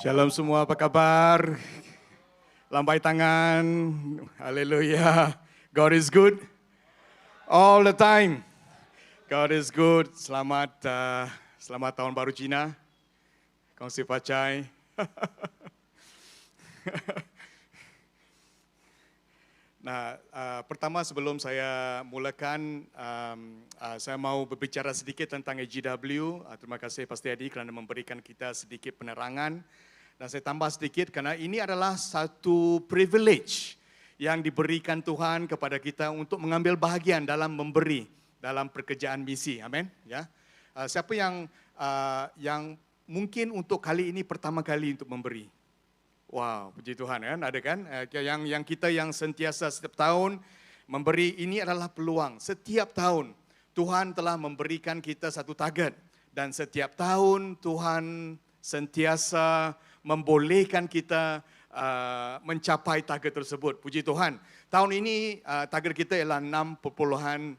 Shalom semua, apa kabar? Lambai tangan, haleluya. God is good all the time. God is good. Selamat tahun baru Cina. Kongsi Pacai. Nah, pertama sebelum saya mulakan, saya mau berbicara sedikit tentang AGW. Terima kasih Pastor Edi kerana memberikan kita sedikit penerangan. Dan saya tambah sedikit karena ini adalah satu privilege yang diberikan Tuhan kepada kita untuk mengambil bahagian dalam memberi dalam pekerjaan misi. Amin. Ya. Siapa yang mungkin untuk kali ini pertama kali untuk memberi? Wow, puji Tuhan kan, ada kan? Yang kita yang sentiasa setiap tahun memberi, ini adalah peluang. Setiap tahun Tuhan telah memberikan kita satu target. Dan setiap tahun Tuhan sentiasa membolehkan kita mencapai target tersebut. Puji Tuhan. Tahun ini target kita ialah 6.5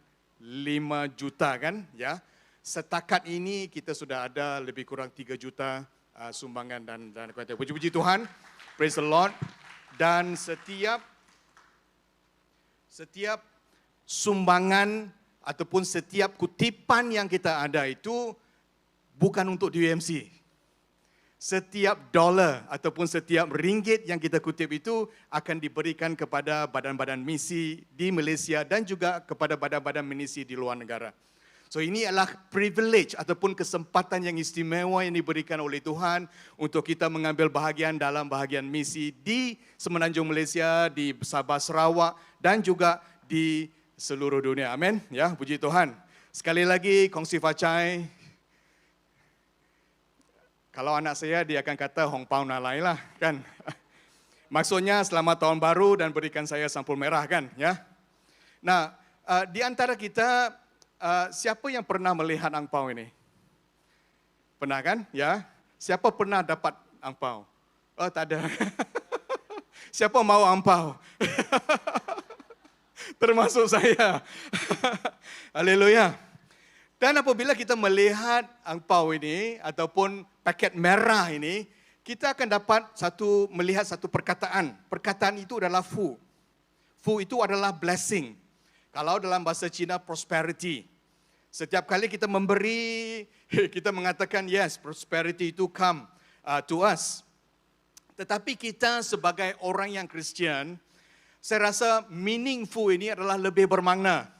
juta kan? Ya. Setakat ini kita sudah ada lebih kurang 3 juta sumbangan dan puji Tuhan. Praise the Lord. Dan setiap sumbangan ataupun setiap kutipan yang kita ada itu bukan untuk DUMC. Setiap dolar ataupun setiap ringgit yang kita kutip itu akan diberikan kepada badan-badan misi di Malaysia dan juga kepada badan-badan misi di luar negara. So ini adalah privilege ataupun kesempatan yang istimewa yang diberikan oleh Tuhan untuk kita mengambil bahagian dalam bahagian misi di Semenanjung Malaysia, di Sabah Sarawak dan juga di seluruh dunia. Amin. Ya, puji Tuhan. Sekali lagi kongsi facai. Kalau anak saya dia akan kata Hong Pao nalai lah kan. Maksudnya selamat tahun baru dan berikan saya sampul merah kan, ya. Nah, di antara kita siapa yang pernah melihat angpau ini? Pernah kan? Ya. Siapa pernah dapat angpau? Oh, tak ada. Siapa mau angpau? Termasuk saya. Haleluya. Dan apabila kita melihat angpau ini ataupun paket merah ini, kita akan dapat melihat satu perkataan. Perkataan itu adalah fu. Fu itu adalah blessing. Kalau dalam bahasa Cina, prosperity. Setiap kali kita memberi, kita mengatakan, yes, prosperity itu come to us. Tetapi kita sebagai orang yang Kristian, saya rasa meaningful ini adalah lebih bermakna.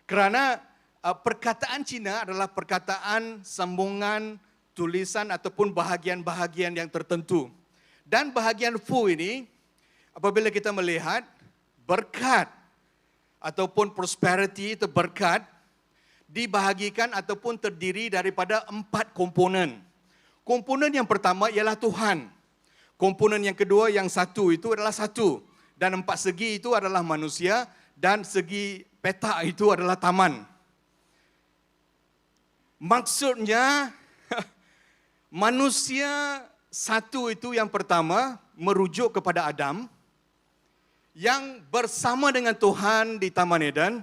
Kerana perkataan Cina adalah perkataan sambungan, tulisan ataupun bahagian-bahagian yang tertentu. Dan bahagian fu ini, apabila kita melihat, berkat ataupun prosperity itu berkat dibahagikan ataupun terdiri daripada 4 komponen. Komponen yang pertama ialah Tuhan. Komponen yang kedua yang satu itu adalah satu. Dan 4 segi itu adalah manusia dan segi petak itu adalah taman. Maksudnya manusia satu itu yang pertama merujuk kepada Adam. Yang bersama dengan Tuhan di Taman Eden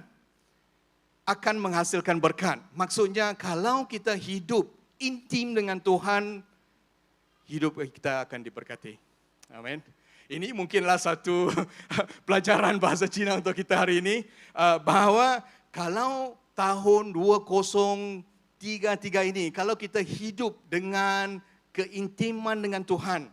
akan menghasilkan berkat. Maksudnya kalau kita hidup intim dengan Tuhan, hidup kita akan diberkati. Amin. Ini mungkinlah satu pelajaran bahasa Cina untuk kita hari ini. Bahawa kalau tahun 2033 ini, kalau kita hidup dengan keintiman dengan Tuhan,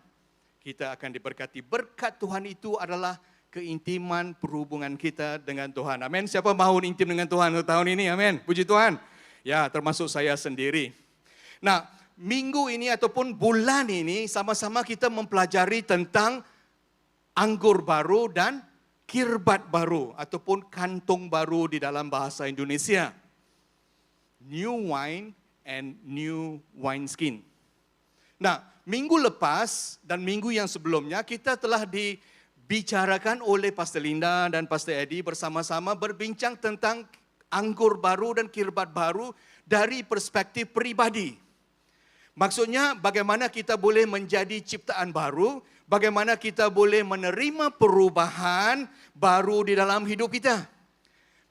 kita akan diberkati. Berkat Tuhan itu adalah keintiman perhubungan kita dengan Tuhan. Amin. Siapa mahu intim dengan Tuhan untuk tahun ini? Amin. Puji Tuhan. Ya, termasuk saya sendiri. Nah, minggu ini ataupun bulan ini sama-sama kita mempelajari tentang anggur baru dan kirbat baru ataupun kantong baru di dalam bahasa Indonesia. New wine and new wine skin. Nah, minggu lepas dan minggu yang sebelumnya kita telah dibicarakan oleh Pastor Linda dan Pastor Edi bersama-sama berbincang tentang anggur baru dan kirbat baru dari perspektif pribadi. Maksudnya bagaimana kita boleh menjadi ciptaan baru, bagaimana kita boleh menerima perubahan baru di dalam hidup kita.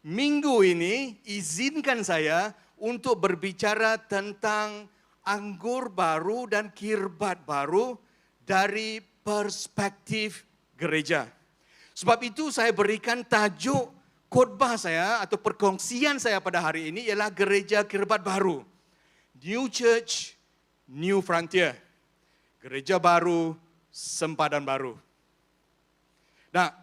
Minggu ini izinkan saya untuk berbicara tentang anggur baru dan kirbat baru dari perspektif gereja. Sebab itu saya berikan tajuk khotbah saya atau perkongsian saya pada hari ini ialah gereja kirbat baru. New Church, New Frontier. Gereja baru, sempadan baru. Nah,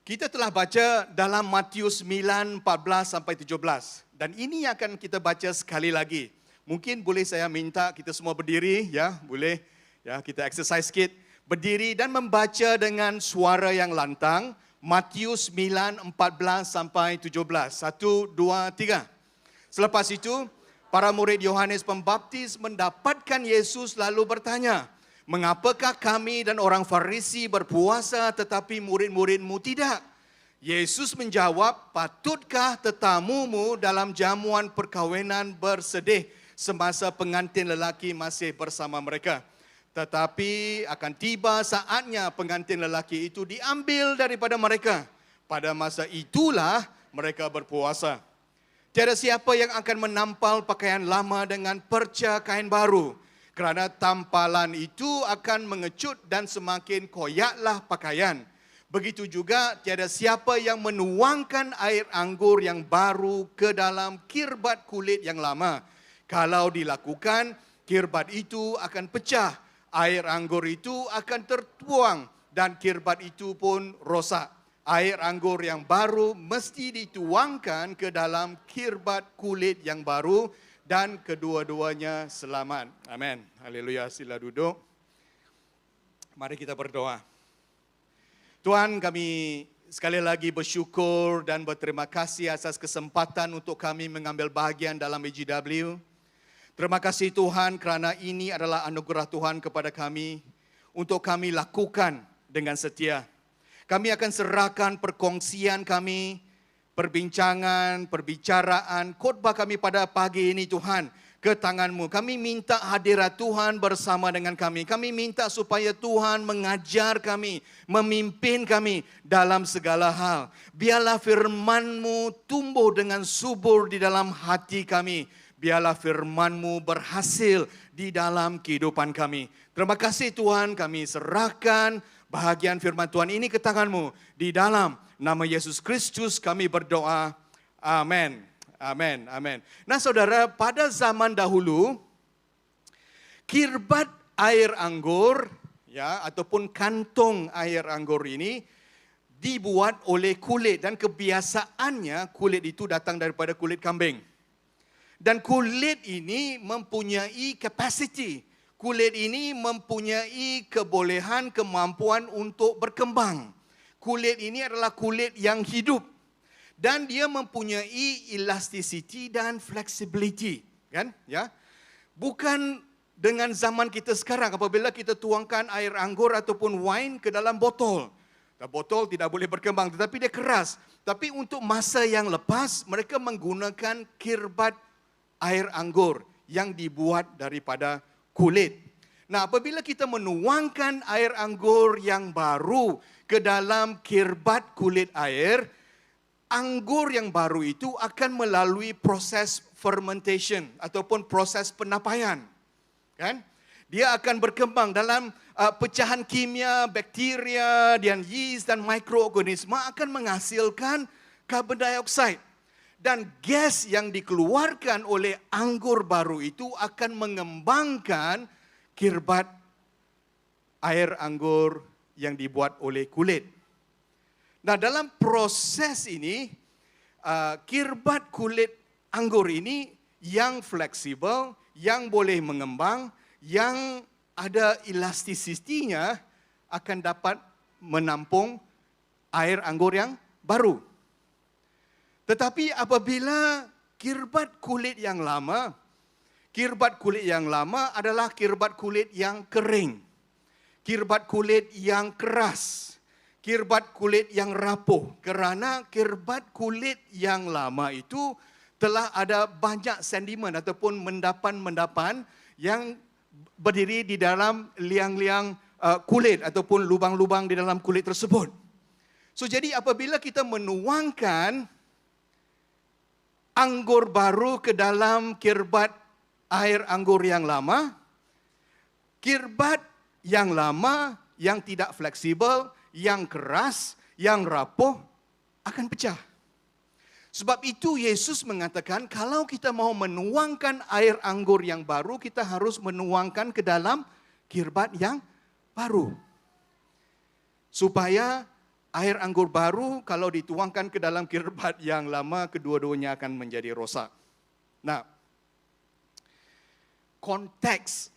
kita telah baca dalam Matius 9, 14 sampai 17. Dan ini akan kita baca sekali lagi. Mungkin boleh saya minta kita semua berdiri, ya, boleh. Ya, kita exercise sikit. Berdiri dan membaca dengan suara yang lantang. Matius 9, 14 sampai 17. 1, 2, 3. Selepas itu, para murid Yohanes Pembaptis mendapatkan Yesus lalu bertanya, "Mengapakah kami dan orang Farisi berpuasa tetapi murid-muridmu tidak?" Yesus menjawab, "Patutkah tetamumu dalam jamuan perkahwinan bersedih semasa pengantin lelaki masih bersama mereka? Tetapi akan tiba saatnya pengantin lelaki itu diambil daripada mereka. Pada masa itulah mereka berpuasa. Tiada siapa yang akan menampal pakaian lama dengan perca kain baru, kerana tampalan itu akan mengecut dan semakin koyaklah pakaian. Begitu juga tiada siapa yang menuangkan air anggur yang baru ke dalam kirbat kulit yang lama. Kalau dilakukan, kirbat itu akan pecah, air anggur itu akan tertuang dan kirbat itu pun rosak. Air anggur yang baru mesti dituangkan ke dalam kirbat kulit yang baru dan kedua-duanya selamat." Amin. Haleluya. Sila duduk. Mari kita berdoa. Tuhan, kami sekali lagi bersyukur dan berterima kasih atas kesempatan untuk kami mengambil bahagian dalam EGW. Terima kasih Tuhan kerana ini adalah anugerah Tuhan kepada kami untuk kami lakukan dengan setia. Kami akan serahkan perkongsian kami, perbincangan, perbicaraan, khotbah kami pada pagi ini Tuhan ke tangan-Mu. Kami minta hadirat Tuhan bersama dengan kami. Kami minta supaya Tuhan mengajar kami, memimpin kami dalam segala hal. Biarlah firman-Mu tumbuh dengan subur di dalam hati kami. Biarlah firman-Mu berhasil di dalam kehidupan kami. Terima kasih Tuhan, kami serahkan bahagian firman Tuhan ini ke tangan-Mu. Di dalam nama Yesus Kristus kami berdoa. Amin. Amin. Amin. Nah saudara, pada zaman dahulu, kirbat air anggur, ya, ataupun kantong air anggur ini dibuat oleh kulit. Dan kebiasaannya kulit itu datang daripada kulit kambing. Dan kulit ini mempunyai capacity. Kulit ini mempunyai kebolehan, kemampuan untuk berkembang. Kulit ini adalah kulit yang hidup. Dan dia mempunyai elasticity dan flexibility. Kan? Ya? Bukan dengan zaman kita sekarang apabila kita tuangkan air anggur ataupun wine ke dalam botol. Botol tidak boleh berkembang tetapi dia keras. Tapi untuk masa yang lepas mereka menggunakan kirbat air anggur yang dibuat daripada kulit. Nah, apabila kita menuangkan air anggur yang baru ke dalam kirbat kulit air, anggur yang baru itu akan melalui proses fermentation ataupun proses penapaian. Kan? Dia akan berkembang dalam pecahan kimia, bakteria, dan yeast dan mikroorganisme akan menghasilkan karbon dioksida. Dan gas yang dikeluarkan oleh anggur baru itu akan mengembangkan kirbat air anggur yang dibuat oleh kulit. Nah, dalam proses ini, kirbat kulit anggur ini yang fleksibel, yang boleh mengembang, yang ada elastisitinya akan dapat menampung air anggur yang baru. Tetapi apabila kirbat kulit yang lama adalah kirbat kulit yang kering, kirbat kulit yang keras, kirbat kulit yang rapuh. Kerana kirbat kulit yang lama itu telah ada banyak sedimen ataupun mendapan-mendapan yang berdiri di dalam liang-liang kulit ataupun lubang-lubang di dalam kulit tersebut. So jadi apabila kita menuangkan anggur baru ke dalam kirbat air anggur yang lama, kirbat yang lama, yang tidak fleksibel, yang keras, yang rapuh, akan pecah. Sebab itu Yesus mengatakan, kalau kita mau menuangkan air anggur yang baru, kita harus menuangkan ke dalam kirbat yang baru. Supaya air anggur baru kalau dituangkan ke dalam kirbat yang lama, kedua-duanya akan menjadi rosak. Nah, konteks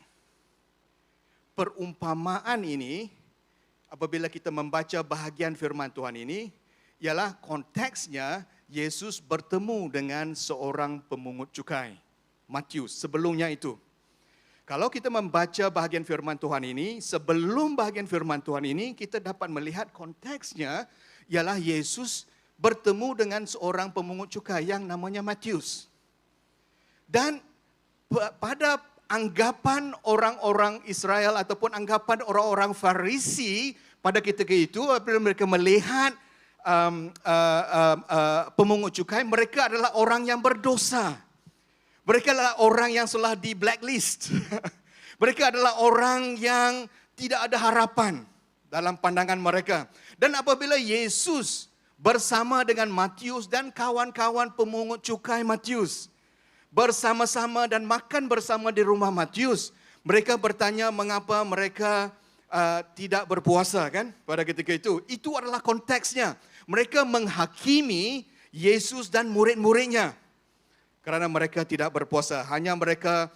perumpamaan ini, apabila kita membaca bahagian firman Tuhan ini, ialah konteksnya Yesus bertemu dengan seorang pemungut cukai. Matius, sebelumnya itu. Kalau kita membaca bahagian firman Tuhan ini, sebelum bahagian firman Tuhan ini, kita dapat melihat konteksnya ialah Yesus bertemu dengan seorang pemungut cukai yang namanya Matius. Dan pada anggapan orang-orang Israel ataupun anggapan orang-orang Farisi pada ketika itu, apabila mereka melihat pemungut cukai, mereka adalah orang yang berdosa. Mereka adalah orang yang telah di blacklist. Mereka adalah orang yang tidak ada harapan dalam pandangan mereka. Dan apabila Yesus bersama dengan Matius dan kawan-kawan pemungut cukai Matius, bersama-sama dan makan bersama di rumah Matius, mereka bertanya mengapa mereka tidak berpuasa kan pada ketika itu. Itu adalah konteksnya. Mereka menghakimi Yesus dan murid-muridnya. Karena mereka tidak berpuasa, hanya mereka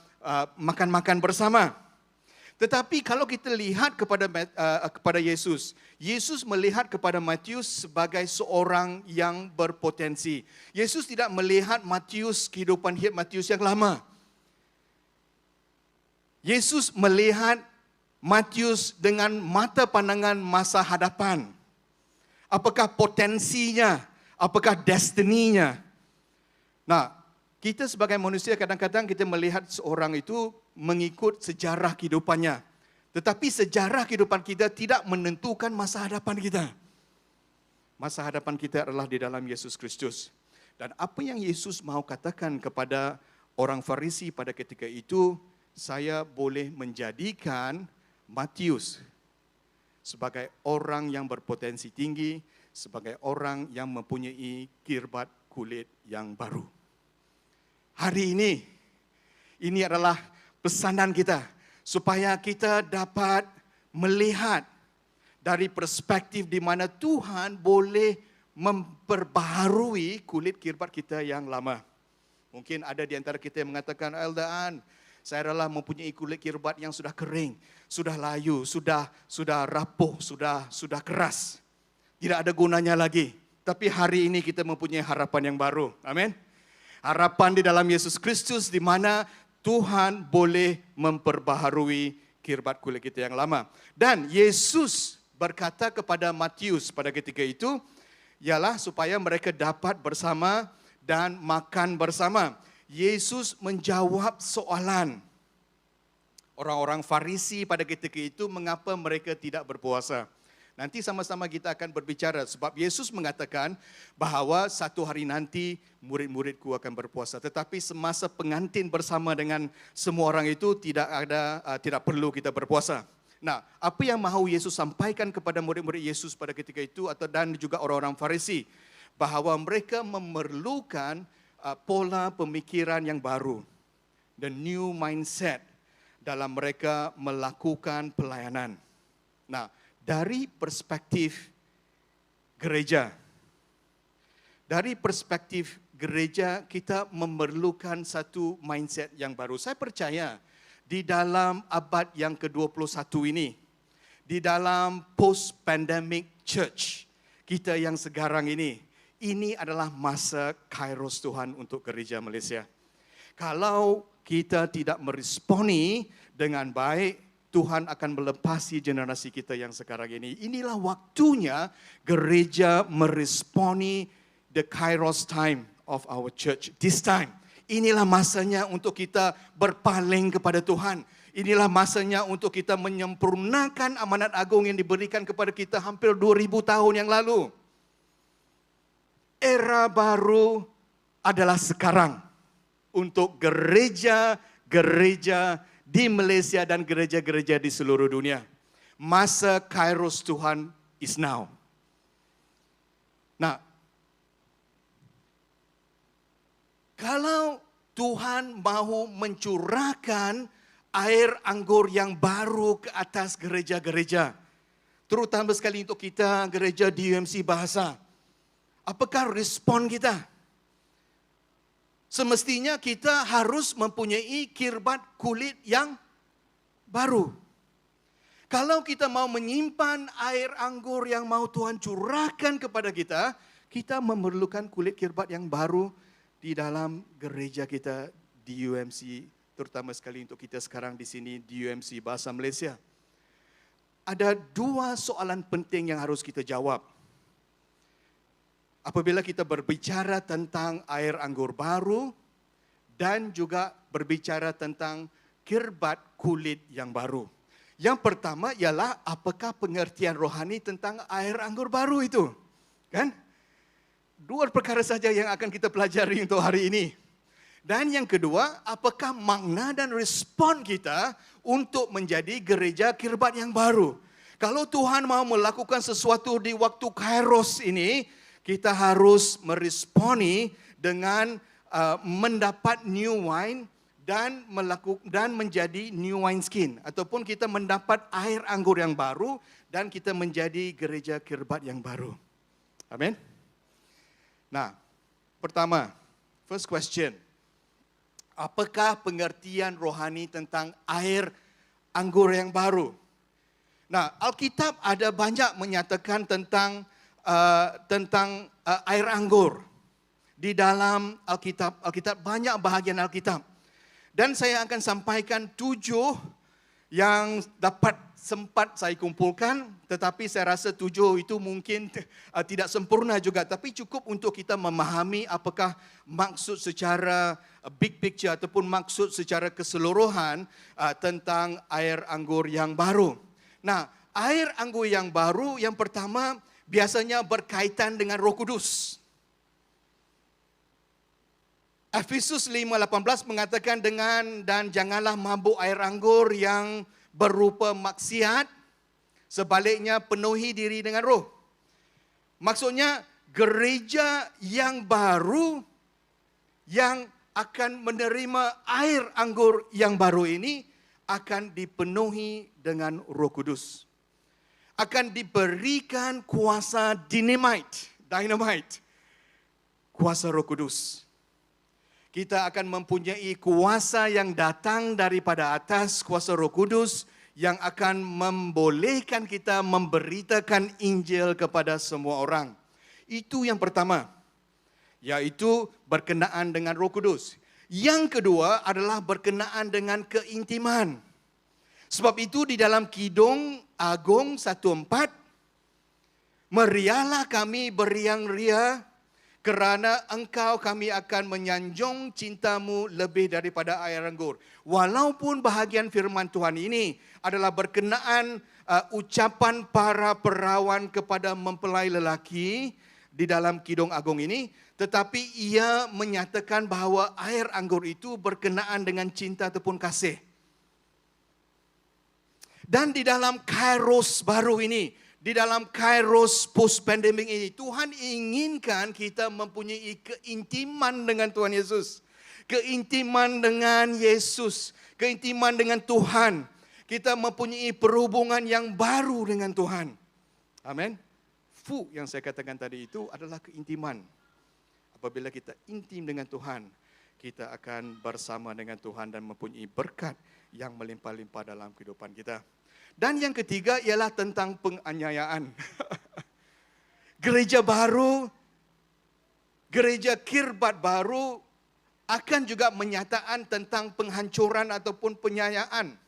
makan-makan bersama. Tetapi kalau kita lihat kepada Yesus, Yesus melihat kepada Matius sebagai seorang yang berpotensi. Yesus tidak melihat Matius, kehidupan hidup Matius yang lama. Yesus melihat Matius dengan mata pandangan masa hadapan. Apakah potensinya? Apakah destininya? Nah, kita sebagai manusia kadang-kadang kita melihat seorang itu mengikut sejarah kehidupannya. Tetapi sejarah kehidupan kita tidak menentukan masa hadapan kita. Masa hadapan kita adalah di dalam Yesus Kristus. Dan apa yang Yesus mau katakan kepada orang Farisi pada ketika itu, saya boleh menjadikan Matius sebagai orang yang berpotensi tinggi, sebagai orang yang mempunyai kirbat kulit yang baru. Hari ini adalah pesanan kita supaya kita dapat melihat dari perspektif di mana Tuhan boleh memperbaharui kulit kirbat kita yang lama. Mungkin ada di antara kita yang mengatakan, Eldaan, saya adalah mempunyai kulit kirbat yang sudah kering, sudah layu, sudah rapuh, sudah keras. Tidak ada gunanya lagi. Tapi hari ini kita mempunyai harapan yang baru. Amin. Harapan di dalam Yesus Kristus di mana Tuhan boleh memperbaharui kirbat kulit kita yang lama. Dan Yesus berkata kepada Matius pada ketika itu, ialah supaya mereka dapat bersama dan makan bersama. Yesus menjawab soalan orang-orang Farisi pada ketika itu, mengapa mereka tidak berpuasa. Nanti sama-sama kita akan berbicara sebab Yesus mengatakan bahawa satu hari nanti murid-muridku akan berpuasa. Tetapi semasa pengantin bersama dengan semua orang itu tidak perlu kita berpuasa. Nah, apa yang mahu Yesus sampaikan kepada murid-murid Yesus pada ketika itu dan juga orang-orang Farisi, bahawa mereka memerlukan pola pemikiran yang baru, the new mindset dalam mereka melakukan pelayanan. Nah, dari perspektif gereja, kita memerlukan satu mindset yang baru. Saya percaya di dalam abad yang ke-21 ini, di dalam post-pandemic church kita yang sekarang ini adalah masa kairos Tuhan untuk gereja Malaysia. Kalau kita tidak meresponi dengan baik, Tuhan akan melepasi generasi kita yang sekarang ini. Inilah waktunya gereja meresponi the kairos time of our church. This time. Inilah masanya untuk kita berpaling kepada Tuhan. Inilah masanya untuk kita menyempurnakan amanat agung yang diberikan kepada kita hampir 2000 tahun yang lalu. Era baru adalah sekarang untuk gereja gereja di Malaysia dan gereja-gereja di seluruh dunia. Masa Kairos Tuhan is now. Nah, kalau Tuhan mahu mencurahkan air anggur yang baru ke atas gereja-gereja, terutama sekali untuk kita gereja DUMC Bahasa, apakah respon kita? Semestinya kita harus mempunyai kirbat kulit yang baru. Kalau kita mau menyimpan air anggur yang mau Tuhan curahkan kepada kita, kita memerlukan kulit kirbat yang baru di dalam gereja kita di UMC, terutama sekali untuk kita sekarang di sini di UMC Bahasa Malaysia. Ada dua soalan penting yang harus kita jawab. Apabila kita berbicara tentang air anggur baru dan juga berbicara tentang kirbat kulit yang baru. Yang pertama ialah apakah pengertian rohani tentang air anggur baru itu? Kan? Dua perkara saja yang akan kita pelajari untuk hari ini. Dan yang kedua, apakah makna dan respon kita untuk menjadi gereja kirbat yang baru? Kalau Tuhan mau melakukan sesuatu di waktu Kairos ini, kita harus meresponi dengan mendapat new wine dan menjadi new wine skin. Ataupun kita mendapat air anggur yang baru dan kita menjadi gereja kirbat yang baru. Amin. Nah, pertama, first question. Apakah pengertian rohani tentang air anggur yang baru? Nah, Alkitab ada banyak menyatakan tentang air anggur. Di dalam Alkitab banyak bahagian Alkitab. Dan saya akan sampaikan 7 yang sempat saya kumpulkan, tetapi saya rasa 7 itu mungkin tidak sempurna juga, tapi cukup untuk kita memahami apakah maksud secara big picture ataupun maksud secara keseluruhan tentang air anggur yang baru. Nah, air anggur yang baru yang pertama biasanya berkaitan dengan Roh Kudus. Efesus 5:18 mengatakan dan janganlah mabuk air anggur yang berupa maksiat, sebaliknya penuhi diri dengan roh. Maksudnya gereja yang baru yang akan menerima air anggur yang baru ini akan dipenuhi dengan Roh Kudus. Akan diberikan kuasa dynamite, kuasa Roh Kudus. Kita akan mempunyai kuasa yang datang daripada atas, kuasa Roh Kudus yang akan membolehkan kita memberitakan Injil kepada semua orang. Itu yang pertama, yaitu berkenaan dengan Roh Kudus. Yang kedua adalah berkenaan dengan keintiman. Sebab itu di dalam Kidung Agung 1:4, meriahlah kami beriang-ria, kerana engkau kami akan menyanjung cintamu lebih daripada air anggur. Walaupun bahagian firman Tuhan ini adalah berkenaan ucapan para perawan kepada mempelai lelaki di dalam Kidung Agung ini, tetapi ia menyatakan bahawa air anggur itu berkenaan dengan cinta ataupun kasih. Dan di dalam Kairos baru ini, di dalam Kairos post-pandemic ini, Tuhan inginkan kita mempunyai keintiman dengan Tuhan Yesus. Keintiman dengan Yesus. Keintiman dengan Tuhan. Kita mempunyai perhubungan yang baru dengan Tuhan. Amin. Fu yang saya katakan tadi itu adalah keintiman. Apabila kita intim dengan Tuhan, kita akan bersama dengan Tuhan dan mempunyai berkat yang melimpah-limpah dalam kehidupan kita. Dan yang ketiga ialah tentang penganiayaan. Gereja baru, gereja kirbat baru akan juga menyatakan tentang penghancuran ataupun penyayaan.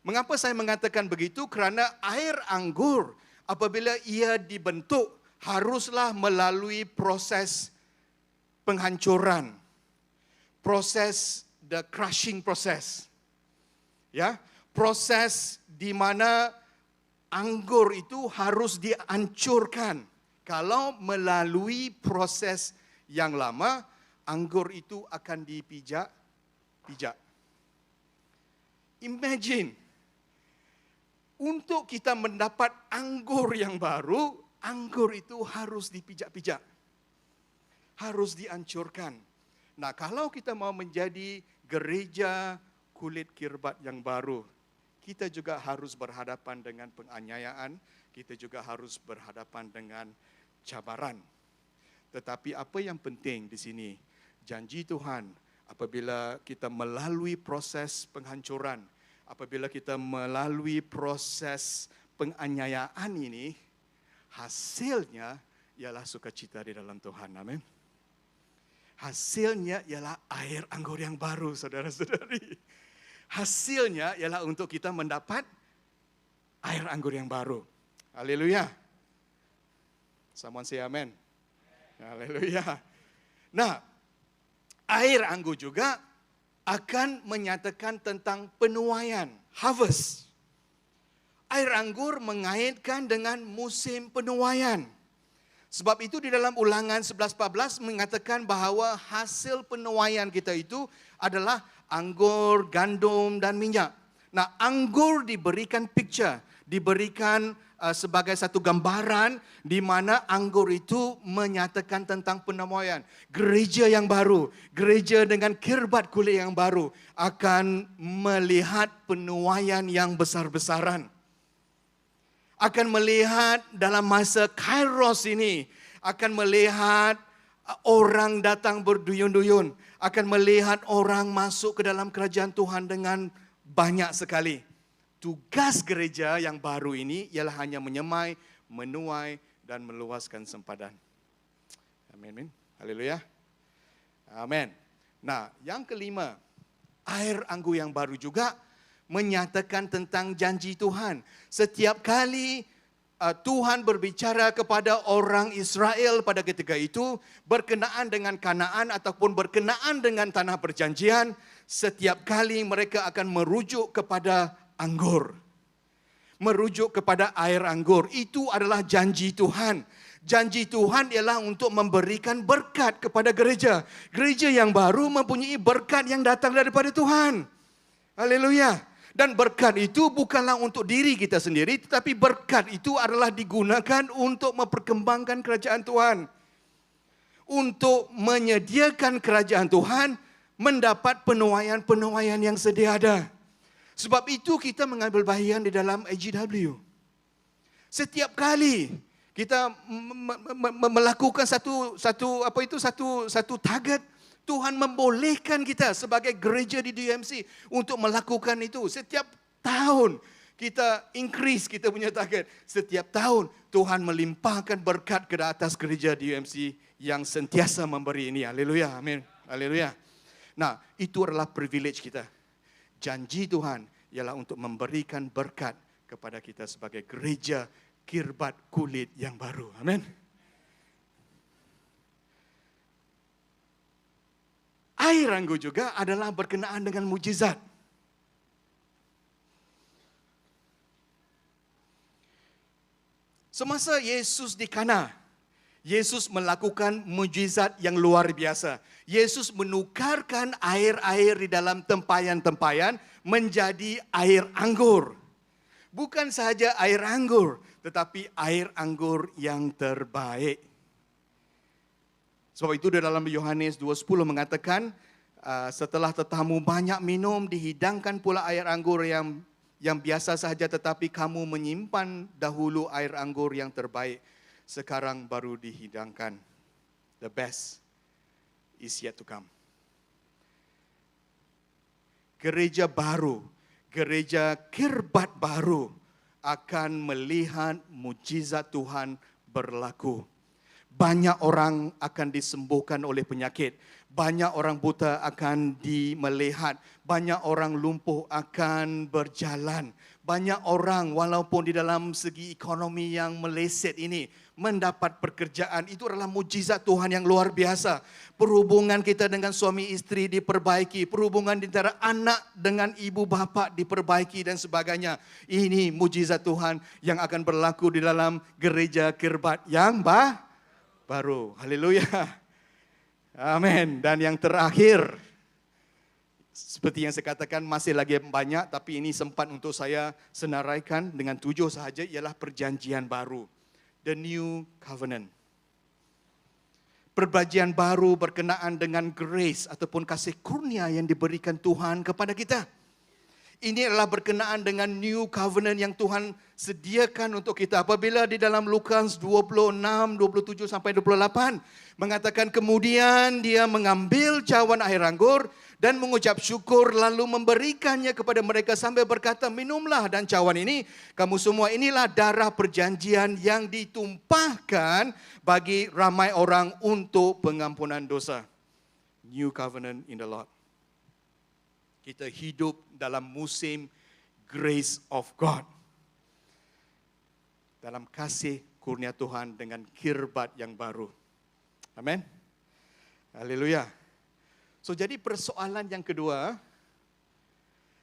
Mengapa saya mengatakan begitu? Kerana air anggur apabila ia dibentuk haruslah melalui proses penghancuran. Proses the crushing process. Ya, proses di mana anggur itu harus dihancurkan. Kalau melalui proses yang lama, anggur itu akan dipijak. Imagine, untuk kita mendapat anggur yang baru, anggur itu harus dipijak-pijak. Harus dihancurkan. Nah, kalau kita mau menjadi gereja kulit kirbat yang baru, kita juga harus berhadapan dengan penganiayaan, kita juga harus berhadapan dengan cabaran. Tetapi apa yang penting di sini, janji Tuhan apabila kita melalui proses penghancuran, apabila kita melalui proses penganiayaan ini, hasilnya ialah sukacita di dalam Tuhan. Amin. Hasilnya ialah air anggur yang baru, saudara-saudari. Hasilnya ialah untuk kita mendapat air anggur yang baru. Haleluya. Someone say amen. Haleluya. Nah, air anggur juga akan menyatakan tentang penuaian, harvest. Air anggur mengaitkan dengan musim penuaian. Sebab itu di dalam Ulangan 11:14 mengatakan bahawa hasil penuaian kita itu adalah anggur, gandum dan minyak. Nah, anggur diberikan picture, diberikan sebagai satu gambaran di mana anggur itu menyatakan tentang penuaian. Gereja yang baru, gereja dengan kirbat kulit yang baru akan melihat penuaian yang besar-besaran. Akan melihat dalam masa Kairos ini, akan melihat orang datang berduyun-duyun, akan melihat orang masuk ke dalam kerajaan Tuhan dengan banyak sekali. Tugas gereja yang baru ini ialah hanya menyemai, menuai dan meluaskan sempadan. Amin. Haleluya. Amin. Nah, yang kelima, air anggur yang baru juga menyatakan tentang janji Tuhan. Setiap kali Tuhan berbicara kepada orang Israel pada ketika itu berkenaan dengan Kanaan ataupun berkenaan dengan tanah perjanjian, setiap kali mereka akan merujuk kepada anggur. Merujuk kepada air anggur. Itu adalah janji Tuhan. Janji Tuhan ialah untuk memberikan berkat kepada gereja. Gereja yang baru mempunyai berkat yang datang daripada Tuhan. Haleluya. Dan berkat itu bukanlah untuk diri kita sendiri, tetapi berkat itu adalah digunakan untuk memperkembangkan kerajaan Tuhan. Untuk menyediakan kerajaan Tuhan mendapat penuaian-penuaian yang sedia ada. Sebab itu kita mengambil bahagian di dalam AGW. Setiap kali kita melakukan satu target, Tuhan membolehkan kita sebagai gereja di DMC untuk melakukan itu. Setiap tahun kita increase kita punya target. Setiap tahun Tuhan melimpahkan berkat ke atas gereja DMC yang sentiasa memberi ini. Haleluya. Amin. Haleluya. Nah, itu adalah privilege kita. Janji Tuhan ialah untuk memberikan berkat kepada kita sebagai gereja kirbat kulit yang baru. Amin. Air anggur juga adalah berkenaan dengan mujizat. Semasa Yesus di Kana, Yesus melakukan mujizat yang luar biasa. Yesus menukarkan air-air di dalam tempayan-tempayan menjadi air anggur. Bukan sahaja air anggur, tetapi air anggur yang terbaik. Sebab itu di dalam Yohanes 2:10 mengatakan, setelah tetamu banyak minum, dihidangkan pula air anggur yang biasa sahaja, tetapi kamu menyimpan dahulu air anggur yang terbaik. Sekarang baru dihidangkan. The best is yet to come. Gereja baru, gereja kirbat baru akan melihat mujizat Tuhan berlaku. Banyak orang akan disembuhkan oleh penyakit. Banyak orang buta akan melihat. Banyak orang lumpuh akan berjalan. Banyak orang walaupun di dalam segi ekonomi yang meleset ini mendapat pekerjaan. Itu adalah mujizat Tuhan yang luar biasa. Perhubungan kita dengan suami istri diperbaiki. Perhubungan antara anak dengan ibu bapa diperbaiki dan sebagainya. Ini mujizat Tuhan yang akan berlaku di dalam gereja kirbat yang baru. Haleluya. Amin. Dan yang terakhir, Seperti yang saya katakan, masih lagi banyak, tapi ini sempat untuk saya senaraikan dengan 7 sahaja, ialah perjanjian baru. The New Covenant. Perjanjian baru berkenaan dengan grace ataupun kasih kurnia yang diberikan Tuhan kepada kita. Ini adalah berkenaan dengan New Covenant yang Tuhan sediakan untuk kita. Apabila di dalam Lukas 26, 27 sampai 28 mengatakan kemudian dia mengambil cawan air anggur dan mengucap syukur lalu memberikannya kepada mereka sambil berkata, minumlah dan cawan ini, kamu semua inilah darah perjanjian yang ditumpahkan bagi ramai orang untuk pengampunan dosa. New Covenant in the Lord. Kita hidup dalam musim grace of God. Dalam kasih kurnia Tuhan dengan kirbat yang baru. Amin. Haleluya. So jadi persoalan yang kedua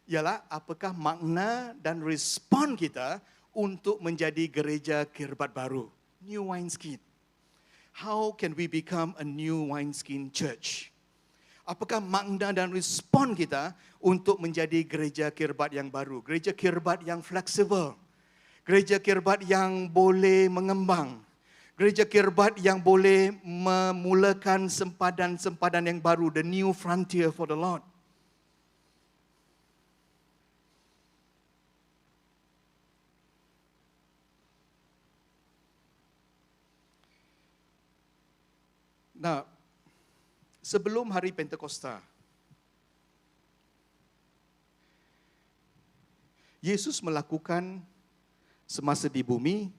ialah apakah makna dan respon kita untuk menjadi gereja kirbat baru. New wineskin. How can we become a new wineskin church? Apakah makna dan respon kita untuk menjadi gereja kirbat yang baru? Gereja kirbat yang fleksibel. Gereja kirbat yang boleh mengembang. Gereja kirbat yang boleh memulakan sempadan-sempadan yang baru. The new frontier for the Lord. Nah, sebelum hari Pentakosta, Yesus melakukan semasa di bumi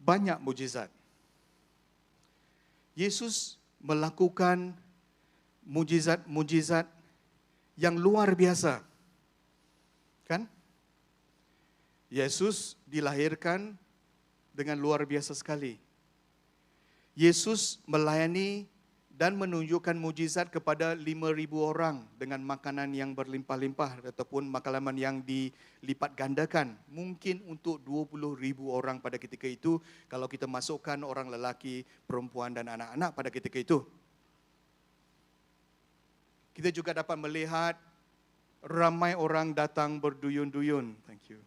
banyak mujizat. Yesus melakukan mujizat-mujizat yang luar biasa. Kan? Yesus dilahirkan dengan luar biasa sekali. Yesus melayani dan menunjukkan mujizat kepada 5,000 orang dengan makanan yang berlimpah-limpah ataupun makanan yang dilipat gandakan. Mungkin untuk 20,000 orang pada ketika itu kalau kita masukkan orang lelaki, perempuan dan anak-anak pada ketika itu. Kita juga dapat melihat ramai orang datang berduyun-duyun. Thank you.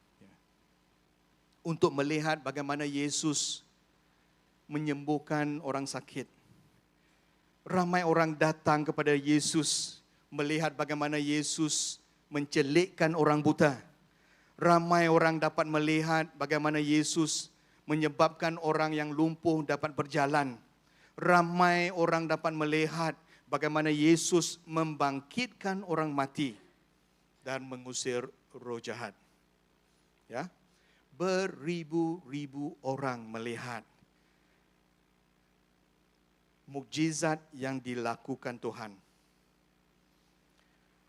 Untuk melihat bagaimana Yesus menyembuhkan orang sakit. Ramai orang datang kepada Yesus melihat bagaimana Yesus mencelikkan orang buta. Ramai orang dapat melihat bagaimana Yesus menyebabkan orang yang lumpuh dapat berjalan. Ramai orang dapat melihat bagaimana Yesus membangkitkan orang mati dan mengusir roh jahat. Ya, beribu-ribu orang melihat mukjizat yang dilakukan Tuhan.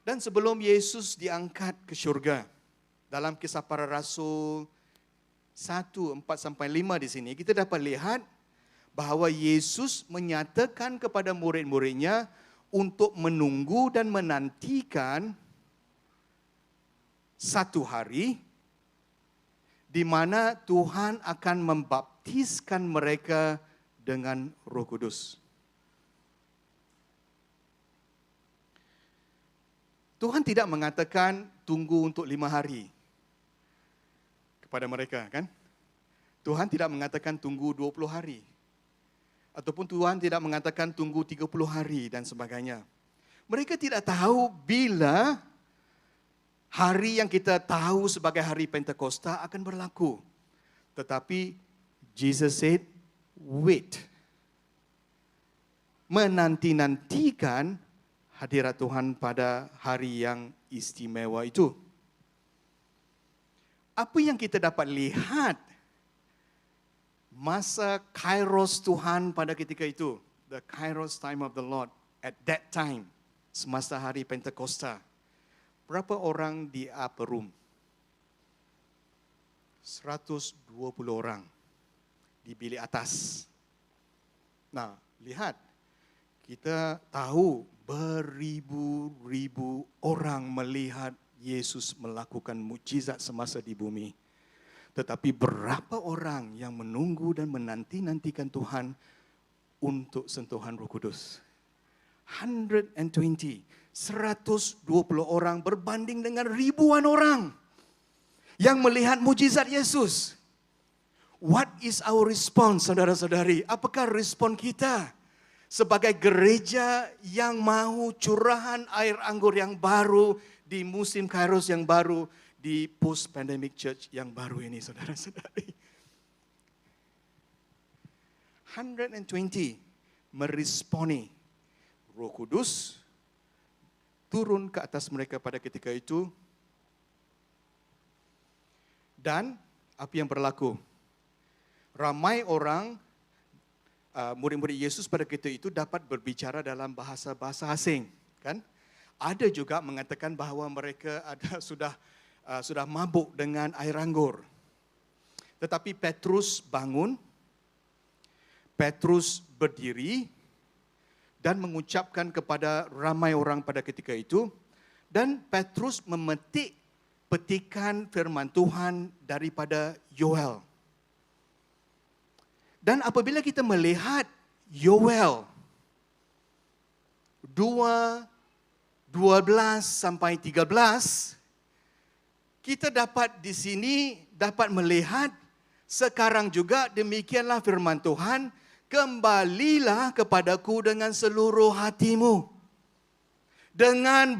Dan sebelum Yesus diangkat ke syurga, dalam Kisah Para Rasul 1:4-5 di sini, kita dapat lihat bahawa Yesus menyatakan kepada murid-muridnya untuk menunggu dan menantikan satu hari di mana Tuhan akan membaptiskan mereka dengan Roh Kudus. Tuhan tidak mengatakan tunggu untuk 5 hari kepada mereka, kan? Tuhan tidak mengatakan tunggu 20 hari. Ataupun Tuhan tidak mengatakan tunggu 30 hari dan sebagainya. Mereka tidak tahu bila hari yang kita tahu sebagai hari Pentakosta akan berlaku. Tetapi Jesus said, wait. Menanti-nantikan hadirat Tuhan pada hari yang istimewa itu. Apa yang kita dapat lihat masa Kairos Tuhan pada ketika itu, the Kairos time of the Lord at that time, semasa hari Pentakosta. Berapa orang di upper room? 120 orang di bilik atas. Nah, lihat, kita tahu beribu-ribu orang melihat Yesus melakukan mukjizat semasa di bumi. Tetapi berapa orang yang menunggu dan menanti-nantikan Tuhan untuk sentuhan Roh Kudus? 120. 120 orang berbanding dengan ribuan orang yang melihat mujizat Yesus. What is our response, saudara-saudari? Apakah respon kita sebagai gereja yang mahu curahan air anggur yang baru di musim Kairos yang baru, di post-pandemic church yang baru ini, saudara-saudari? 120 meresponi Roh Kudus turun ke atas mereka pada ketika itu. Dan apa yang berlaku? Ramai orang, murid-murid Yesus pada ketika itu dapat berbicara dalam bahasa-bahasa asing, kan? Ada juga mengatakan bahawa mereka sudah mabuk dengan air anggur. Tetapi Petrus bangun, Petrus berdiri dan mengucapkan kepada ramai orang pada ketika itu, dan Petrus memetik petikan firman Tuhan daripada Yoel. Dan apabila kita melihat Yoel 2:12 sampai 13, kita dapat di sini dapat melihat sekarang juga demikianlah firman Tuhan, kembalilah kepadaku dengan seluruh hatimu, dengan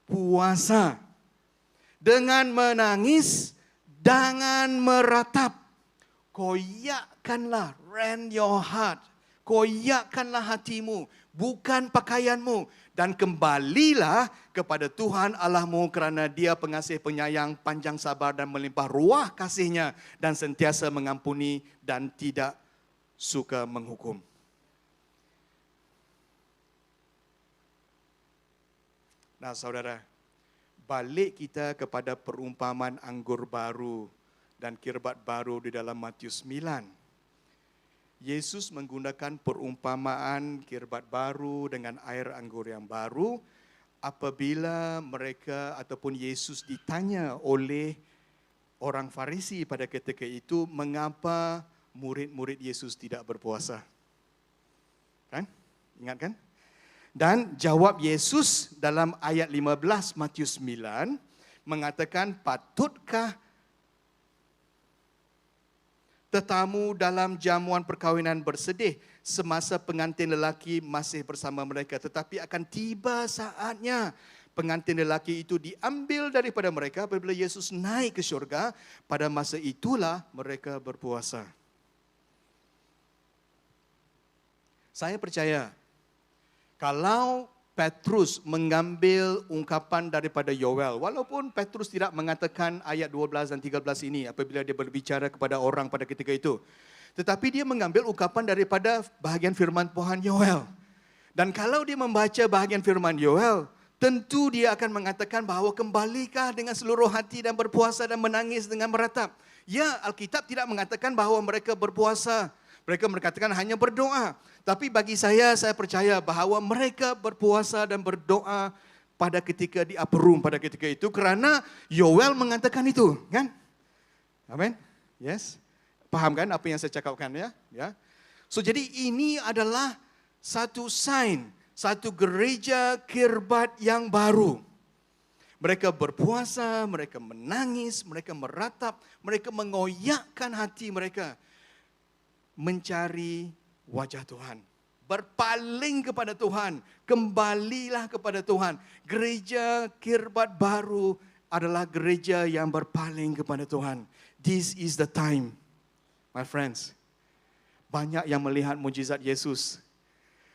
berpuasa, dengan menangis, dengan meratap. Koyakkanlah, rend your heart, koyakkanlah hatimu, bukan pakaianmu, dan kembalilah kepada Tuhan Allahmu kerana Dia pengasih penyayang, panjang sabar dan melimpah ruah kasih-Nya, dan sentiasa mengampuni dan tidak suka menghukum. Nah, saudara, balik kita kepada perumpamaan anggur baru dan kirbat baru di dalam Matius 9. Yesus menggunakan perumpamaan kirbat baru dengan air anggur yang baru apabila mereka ataupun Yesus ditanya oleh orang Farisi pada ketika itu, mengapa murid-murid Yesus tidak berpuasa. Kan? Ingat kan? Dan jawab Yesus dalam ayat 15 Matius 9 mengatakan, patutkah tetamu dalam jamuan perkahwinan bersedih semasa pengantin lelaki masih bersama mereka, tetapi akan tiba saatnya pengantin lelaki itu diambil daripada mereka apabila Yesus naik ke syurga, pada masa itulah mereka berpuasa. Saya percaya kalau Petrus mengambil ungkapan daripada Yoel, walaupun Petrus tidak mengatakan ayat 12 dan 13 ini apabila dia berbicara kepada orang pada ketika itu, tetapi dia mengambil ungkapan daripada bahagian firman Tuhan Yoel. Dan kalau dia membaca bahagian firman Yoel, tentu dia akan mengatakan bahawa kembalikah dengan seluruh hati dan berpuasa dan menangis dengan meratap. Ya, Alkitab tidak mengatakan bahawa mereka berpuasa. Mereka mengatakan hanya berdoa. Tapi bagi saya percaya bahawa mereka berpuasa dan berdoa pada ketika di upper room pada ketika itu, kerana Yoel mengatakan itu, kan? Amin. Yes. Paham kan apa yang saya cakapkan, ya? Ya. So jadi ini adalah satu sign, satu gereja kirbat yang baru. Mereka berpuasa, mereka menangis, mereka meratap, mereka mengoyakkan hati mereka mencari wajah Tuhan, berpaling kepada Tuhan, kembalilah kepada Tuhan. Gereja kirbat baru adalah gereja yang berpaling kepada Tuhan. This is the time, my friends. Banyak yang melihat mujizat Yesus,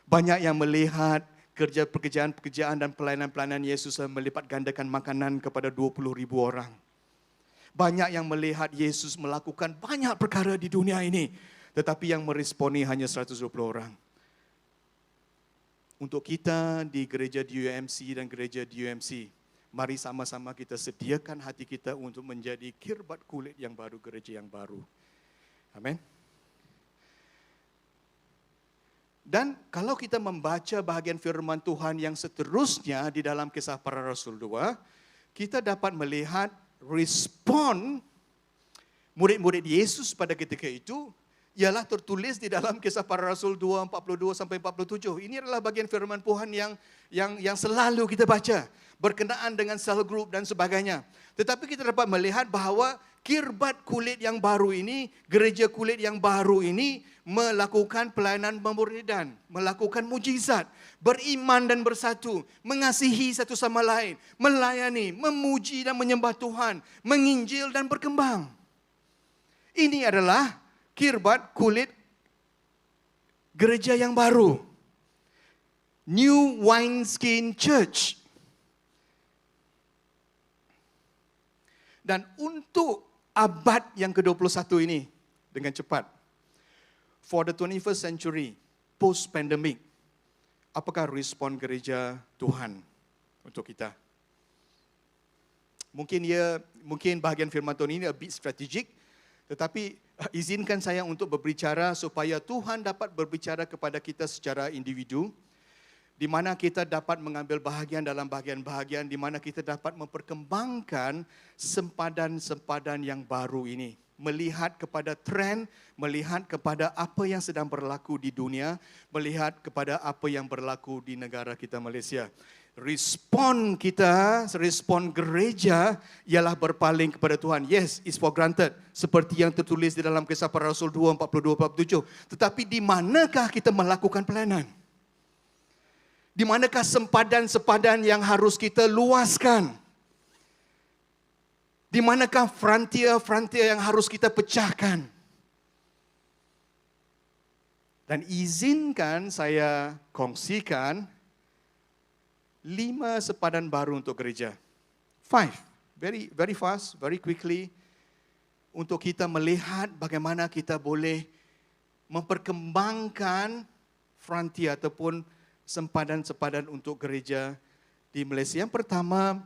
banyak yang melihat pekerjaan-pekerjaan dan pelayanan-pelayanan Yesus melipat gandakan makanan kepada 20,000 orang. Banyak yang melihat Yesus melakukan banyak perkara di dunia ini, tetapi yang meresponi hanya 120 orang. Untuk kita di gereja DUMC dan gereja DUMC, mari sama-sama kita sediakan hati kita untuk menjadi kirbat kulit yang baru, gereja yang baru. Amin. Dan kalau kita membaca bahagian firman Tuhan yang seterusnya di dalam Kisah Para Rasul 2, kita dapat melihat respon murid-murid Yesus pada ketika itu, ialah tertulis di dalam Kisah Para Rasul 2:42 sampai 47. Ini adalah bagian firman Tuhan yang selalu kita baca berkenaan dengan cell group dan sebagainya. Tetapi kita dapat melihat bahawa kirbat kulit yang baru ini, gereja kulit yang baru ini melakukan pelayanan pemuridan, melakukan mujizat, beriman dan bersatu, mengasihi satu sama lain, melayani, memuji dan menyembah Tuhan, menginjil dan berkembang. Ini adalah kirbat kulit gereja yang baru. New Wineskin Church. Dan untuk abad yang ke-21 ini, dengan cepat, for the 21st century, post-pandemic, apakah respon gereja Tuhan untuk kita? Mungkin bahagian firman Tuhan ini a bit strategic, tetapi izinkan saya untuk berbicara supaya Tuhan dapat berbicara kepada kita secara individu, di mana kita dapat mengambil bahagian dalam bahagian-bahagian, di mana kita dapat memperkembangkan sempadan-sempadan yang baru ini. Melihat kepada tren, melihat kepada apa yang sedang berlaku di dunia, melihat kepada apa yang berlaku di negara kita Malaysia. Respon kita, respon gereja ialah berpaling kepada Tuhan. Yes, it's for granted. Seperti yang tertulis di dalam Kisah Para Rasul 2:42-47. Tetapi di manakah kita melakukan pelayanan? Di manakah sempadan-sempadan yang harus kita luaskan? Di manakah frontier-frontier yang harus kita pecahkan? Dan izinkan saya kongsikan 5 sempadan baru untuk gereja. 5, very fast, very quickly, untuk kita melihat bagaimana kita boleh memperkembangkan frontier ataupun sempadan-sempadan untuk gereja di Malaysia. Yang pertama,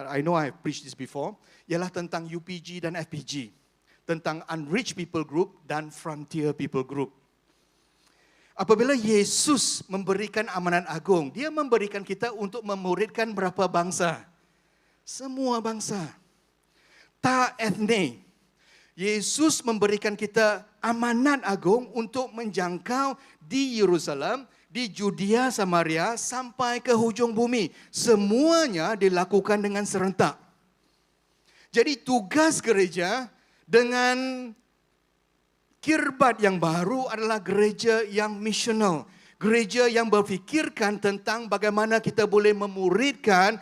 I know I've preached this before, ialah tentang UPG dan FPG. Tentang Unreached People Group dan Frontier People Group. Apabila Yesus memberikan amanat agung, dia memberikan kita untuk memuridkan berapa bangsa? Semua bangsa. Tak etnik. Yesus memberikan kita amanat agung untuk menjangkau di Yerusalem, di Judea, Samaria, sampai ke hujung bumi. Semuanya dilakukan dengan serentak. Jadi tugas gereja dengan kirbat yang baru adalah gereja yang misional. Gereja yang berfikirkan tentang bagaimana kita boleh memuridkan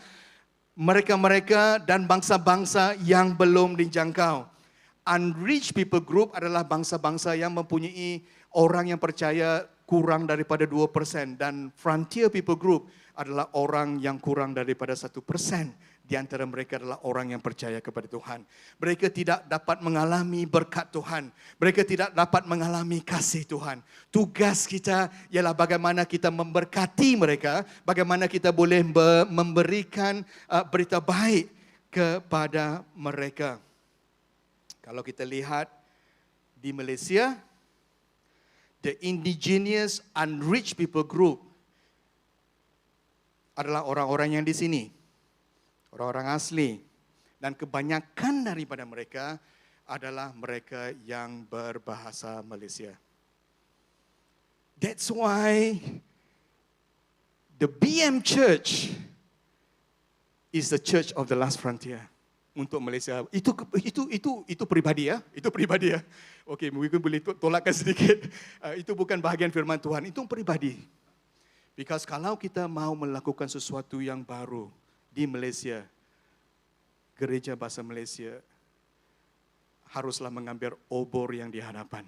mereka-mereka dan bangsa-bangsa yang belum dijangkau. Unreached People Group adalah bangsa-bangsa yang mempunyai orang yang percaya kurang daripada 2%. Dan Frontier People Group adalah orang yang kurang daripada 1%. Di antara mereka adalah orang yang percaya kepada Tuhan. Mereka tidak dapat mengalami berkat Tuhan. Mereka tidak dapat mengalami kasih Tuhan. Tugas kita ialah bagaimana kita memberkati mereka, bagaimana kita boleh memberikan berita baik kepada mereka. Kalau kita lihat di Malaysia, the indigenous unreached people group adalah orang-orang yang di sini. Orang-orang asli. Dan kebanyakan daripada mereka adalah mereka yang berbahasa Malaysia. That's why the BM Church is the church of the last frontier untuk Malaysia. Itu pribadi ya. Itu pribadi ya. Okey, mungkin boleh tolakkan sedikit. Itu bukan bahagian firman Tuhan. Itu pribadi. Because kalau kita mau melakukan sesuatu yang baru di Malaysia, gereja bahasa Malaysia haruslah mengambil obor yang di hadapan.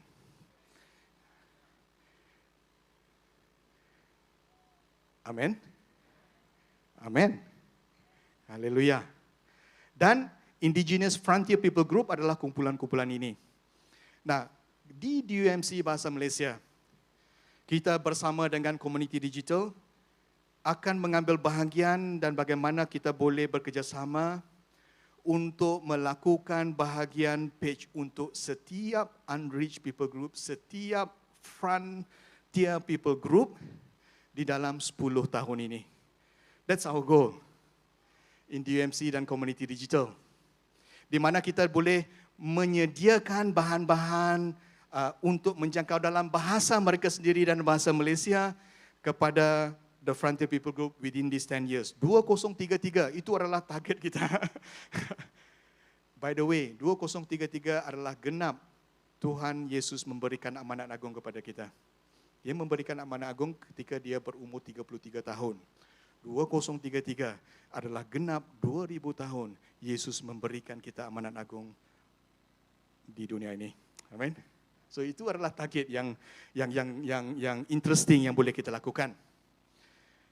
Amin. Amin. Haleluya. Dan Indigenous Frontier People Group adalah kumpulan-kumpulan ini. Nah, di DUMC Bahasa Malaysia, kita bersama dengan komuniti digital akan mengambil bahagian dan bagaimana kita boleh bekerjasama untuk melakukan bahagian page untuk setiap Unreached People Group, setiap Frontier People Group di dalam 10 tahun ini. That's our goal in DUMC dan komuniti digital. Di mana kita boleh menyediakan bahan-bahan untuk menjangkau dalam bahasa mereka sendiri dan bahasa Malaysia kepada the Frontier People Group within these 10 years. 2033 itu adalah target kita. By the way, 2033 adalah genap Tuhan Yesus memberikan amanat agung kepada kita. Dia memberikan amanat agung ketika dia berumur 33 tahun. 2033 adalah genap 2000 tahun Yesus memberikan kita amanat agung di dunia ini. Amin. So itu adalah target yang interesting yang boleh kita lakukan.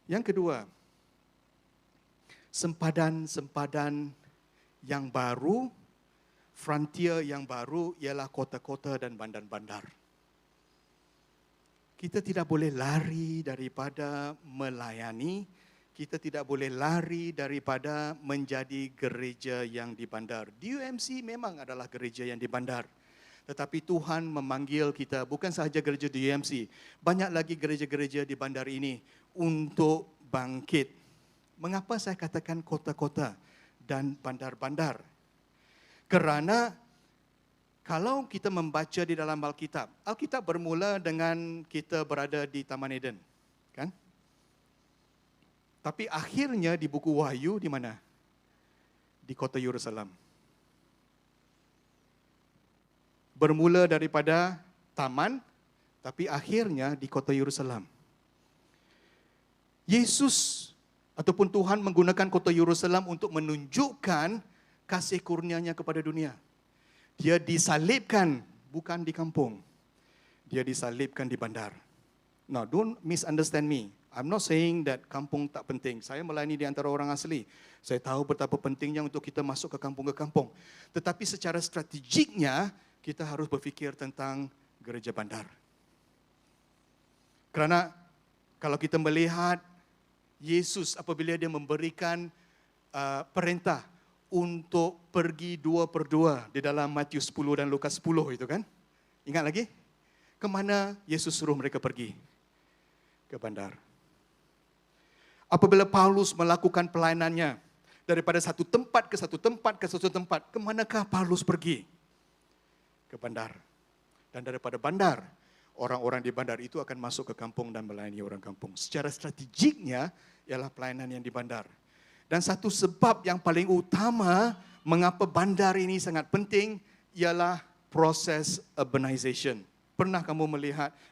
Yang kedua, sempadan yang baru, frontier yang baru ialah kota-kota dan bandar-bandar. Kita tidak boleh lari daripada melayani, kita tidak boleh lari daripada menjadi gereja yang di bandar. DUMC memang adalah gereja yang di bandar. Tetapi Tuhan memanggil kita, bukan sahaja gereja DUMC, banyak lagi gereja-gereja di bandar ini untuk bangkit. Mengapa saya katakan kota-kota dan bandar-bandar? Kerana kalau kita membaca di dalam Alkitab, Alkitab bermula dengan kita berada di Taman Eden, kan? Tapi akhirnya di buku Wahyu di mana? Di kota Yerusalem. Bermula daripada taman, tapi akhirnya di kota Yerusalem. Yesus ataupun Tuhan menggunakan kota Yerusalem untuk menunjukkan kasih kurnia-Nya kepada dunia. Dia disalibkan bukan di kampung. Dia disalibkan di bandar. Now, don't misunderstand me. I'm not saying that kampung tak penting. Saya melayani di antara orang asli. Saya tahu betapa pentingnya untuk kita masuk ke kampung. Tetapi secara strategiknya, kita harus berfikir tentang gereja bandar. Kerana kalau kita melihat Yesus apabila dia memberikan perintah untuk pergi 2 per 2 di dalam Matius 10 dan Lukas 10 itu kan? Ingat lagi? Kemana Yesus suruh mereka pergi? Ke bandar. Apabila Paulus melakukan pelayanannya daripada satu tempat ke satu tempat ke satu tempat, kemanakah Paulus pergi? Ke bandar. Dan daripada bandar, orang-orang di bandar itu akan masuk ke kampung dan melayani orang kampung. Secara strategiknya ialah pelayanan yang di bandar. Dan satu sebab yang paling utama mengapa bandar ini sangat penting ialah proses urbanization. Pernah kamu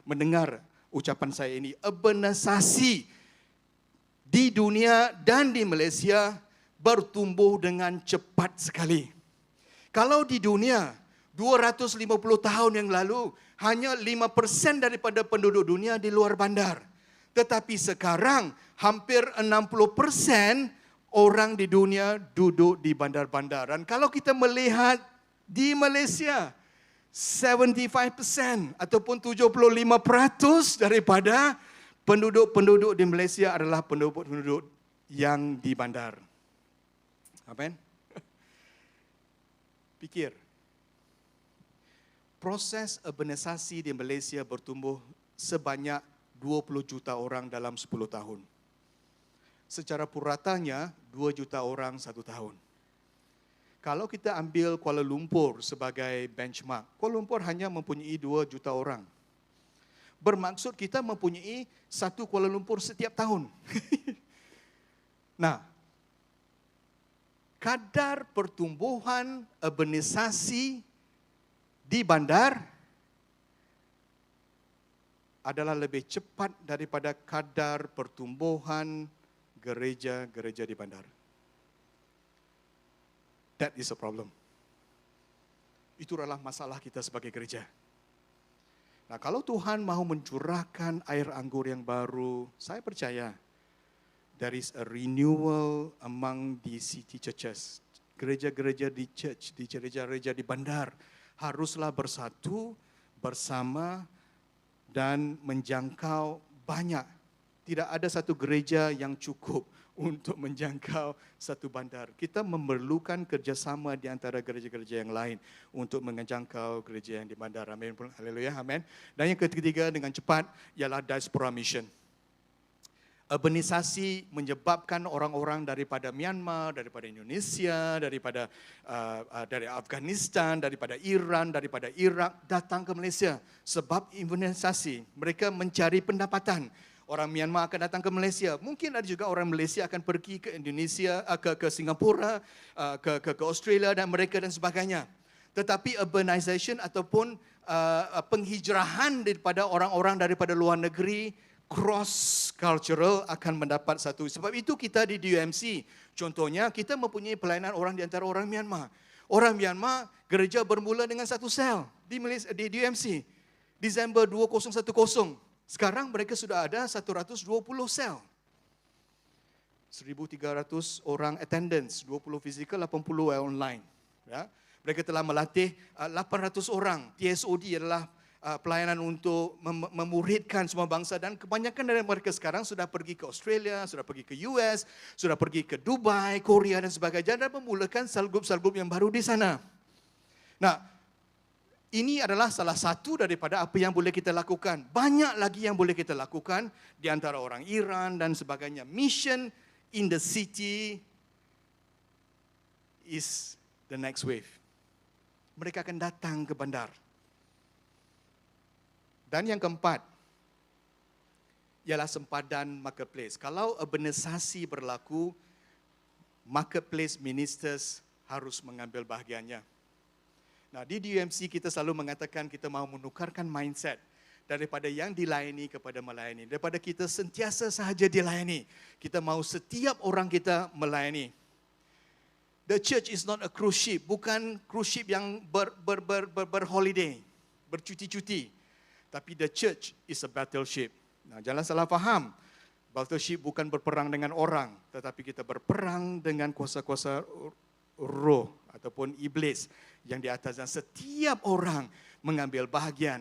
mendengar ucapan saya ini? Urbanisasi di dunia dan di Malaysia bertumbuh dengan cepat sekali. Kalau di dunia 250 tahun yang lalu, hanya 5% daripada penduduk dunia di luar bandar. Tetapi sekarang, hampir 60% orang di dunia duduk di bandar-bandar. Dan kalau kita melihat di Malaysia, 75% ataupun 75% daripada penduduk-penduduk di Malaysia adalah penduduk-penduduk yang di bandar. Amen? Pikir. Proses urbanisasi di Malaysia bertumbuh sebanyak 20 juta orang dalam 10 tahun. Secara puratanya, 2 juta orang 1 tahun. Kalau kita ambil Kuala Lumpur sebagai benchmark, Kuala Lumpur hanya mempunyai 2 juta orang. Bermaksud kita mempunyai 1 Kuala Lumpur setiap tahun. Nah, kadar pertumbuhan urbanisasi di bandar adalah lebih cepat daripada kadar pertumbuhan gereja-gereja di bandar. That is a problem. Itu adalah masalah kita sebagai gereja. Nah, kalau Tuhan mahu mencurahkan air anggur yang baru, saya percaya there is a renewal among the city churches. Gereja-gereja di church, di gereja-gereja di bandar haruslah bersatu bersama dan menjangkau banyak. Tidak ada satu gereja yang cukup untuk menjangkau satu bandar. Kita memerlukan kerjasama di antara gereja-gereja yang lain untuk menjangkau gereja yang di bandar. Amin. Haleluya. Amin. Dan yang ketiga dengan cepat ialah diaspora mission. urbanisasi menyebabkan orang-orang daripada Myanmar, daripada Indonesia, dari Afghanistan, daripada Iran, daripada Iraq datang ke Malaysia. Sebab urbanisasi, mereka mencari pendapatan. Orang Myanmar akan datang ke Malaysia. Mungkin ada juga orang Malaysia akan pergi ke Indonesia, ke Singapura, ke Australia dan mereka dan sebagainya. Tetapi urbanization ataupun penghijrahan daripada orang-orang daripada luar negeri, cross cultural akan mendapat satu. Sebab itu kita di DUMC, contohnya kita mempunyai pelayanan orang di antara orang Myanmar. Orang Myanmar, gereja bermula dengan satu sel di DUMC. Disember 2010. Sekarang mereka sudah ada 120 sel. 1,300 orang attendance, 20 fizikal, 80 online. Ya. Mereka telah melatih 800 orang. TSOD adalah pelayanan untuk memuridkan semua bangsa dan kebanyakan dari mereka sekarang sudah pergi ke Australia, sudah pergi ke US, sudah pergi ke Dubai, Korea dan sebagainya dan memulakan sel-grup yang baru di sana. Nah, ini adalah salah satu daripada apa yang boleh kita lakukan. Banyak lagi yang boleh kita lakukan di antara orang Iran dan sebagainya. Mission in the city is the next wave. Mereka akan datang ke bandar. Dan yang keempat, ialah sempadan marketplace. Kalau urbanisasi berlaku, marketplace ministers harus mengambil bahagiannya. Nah, di DUMC kita selalu mengatakan kita mahu menukarkan mindset daripada yang dilayani kepada melayani. Daripada kita sentiasa sahaja dilayani, kita mahu setiap orang kita melayani. The church is not a cruise ship, bukan cruise ship yang berholiday, bercuti-cuti. Tapi the church is a battleship. Nah, jangan salah faham. Battleship bukan berperang dengan orang, tetapi kita berperang dengan kuasa-kuasa roh ataupun iblis yang di atas. Dan setiap orang mengambil bahagian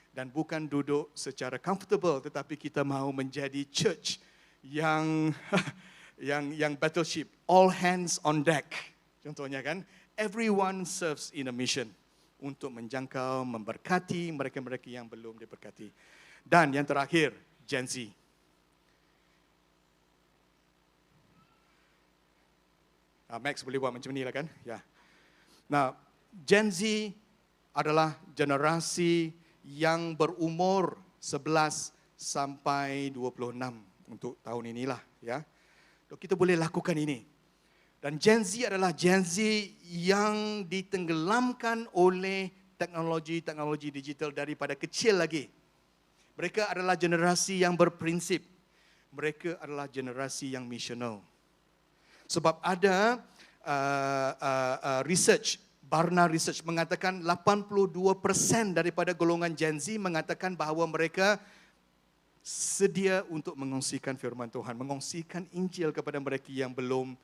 dan bukan duduk secara comfortable, tetapi kita mahu menjadi church yang battleship, all hands on deck. Contohnya kan, everyone serves in a mission. Untuk menjangkau, memberkati mereka-mereka yang belum diberkati. Dan yang terakhir, Gen Z. Max boleh buat macam ni lah kan? Ya. Nah, Gen Z adalah generasi yang berumur 11 sampai 26 untuk tahun inilah. Ya. Kita boleh lakukan ini. Dan Gen Z adalah Gen Z yang ditenggelamkan oleh teknologi digital daripada kecil lagi. Mereka adalah generasi yang berprinsip. Mereka adalah generasi yang missional. Sebab ada research, Barna Research mengatakan 82% daripada golongan Gen Z mengatakan bahawa mereka sedia untuk mengongsikan firman Tuhan, mengongsikan Injil kepada mereka yang belum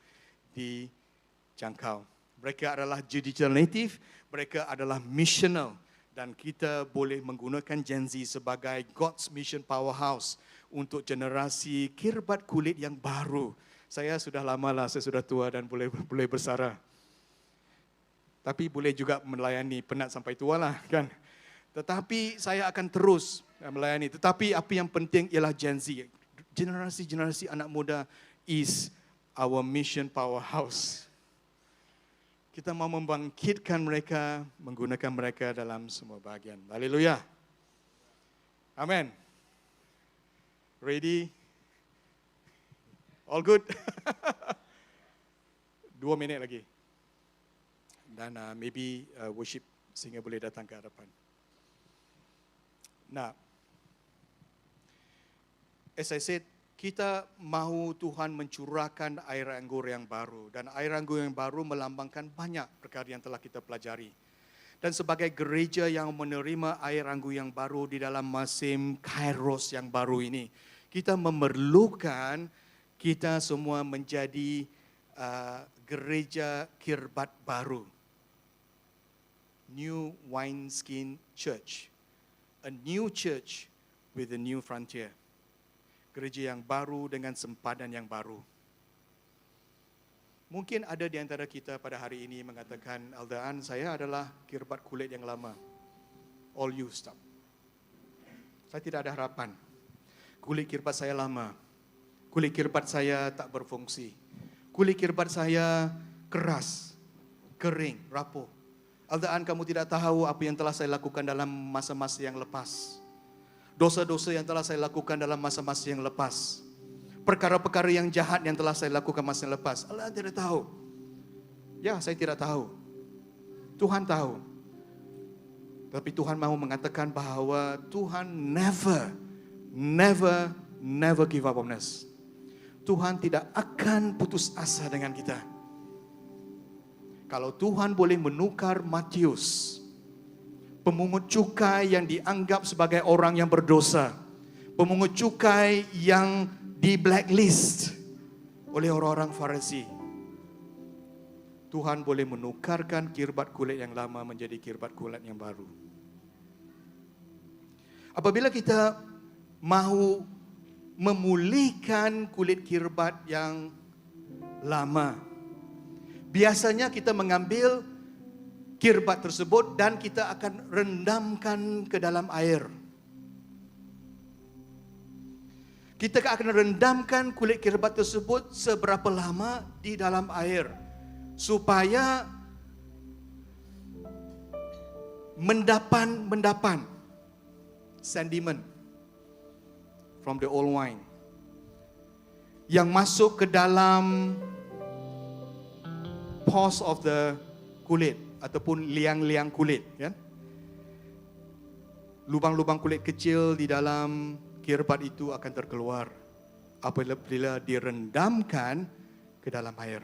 dijangkau. Mereka adalah digital native, mereka adalah missional dan kita boleh menggunakan Gen Z sebagai God's Mission Powerhouse untuk generasi kirbat kulit yang baru. Saya sudah lama lah, saya sudah tua dan boleh bersara. Tapi boleh juga melayani penat sampai tua lah kan. Tetapi saya akan terus melayani. Tetapi apa yang penting ialah Gen Z. Generasi anak muda is our mission powerhouse. Kita mau membangkitkan mereka, menggunakan mereka dalam semua bahagian. Haleluya. Amen. Ready? All good? 2 minit lagi. Dan maybe worship singer boleh datang ke hadapan. Nah, as I said, kita mahu Tuhan mencurahkan air anggur yang baru. Dan air anggur yang baru melambangkan banyak perkara yang telah kita pelajari. Dan sebagai gereja yang menerima air anggur yang baru di dalam musim Kairos yang baru ini, kita memerlukan kita semua menjadi gereja kirbat baru. New wineskin church. A new church with a new frontier. Gereja yang baru dengan sempadan yang baru. Mungkin ada di antara kita pada hari ini mengatakan, Aldaan, saya adalah kirbat kulit yang lama. All you stop. Saya tidak ada harapan. Kulit kirbat saya lama. Kulit kirbat saya tak berfungsi. Kulit kirbat saya keras, kering, rapuh. Aldaan, kamu tidak tahu apa yang telah saya lakukan dalam masa-masa yang lepas. Dosa-dosa yang telah saya lakukan dalam masa-masa yang lepas. Perkara-perkara yang jahat yang telah saya lakukan masa yang lepas. Allah tidak tahu. Ya, saya tidak tahu. Tuhan tahu. Tapi Tuhan mahu mengatakan bahawa Tuhan never give up on us. Tuhan tidak akan putus asa dengan kita. Kalau Tuhan boleh menukar Matius, pemungut cukai yang dianggap sebagai orang yang berdosa, pemungut cukai yang di blacklist oleh orang-orang Farisi, Tuhan boleh menukarkan kirbat kulit yang lama menjadi kirbat kulit yang baru. Apabila kita mahu memulihkan kulit kirbat yang lama, biasanya kita mengambil kirbat tersebut dan kita akan rendamkan ke dalam air. Kita akan rendamkan kulit kirbat tersebut seberapa lama di dalam air supaya mendapan sediment from the old wine yang masuk ke dalam pores of the kulit ataupun liang-liang kulit, kan? Lubang-lubang kulit kecil di dalam kirbat itu akan terkeluar apabila direndamkan ke dalam air.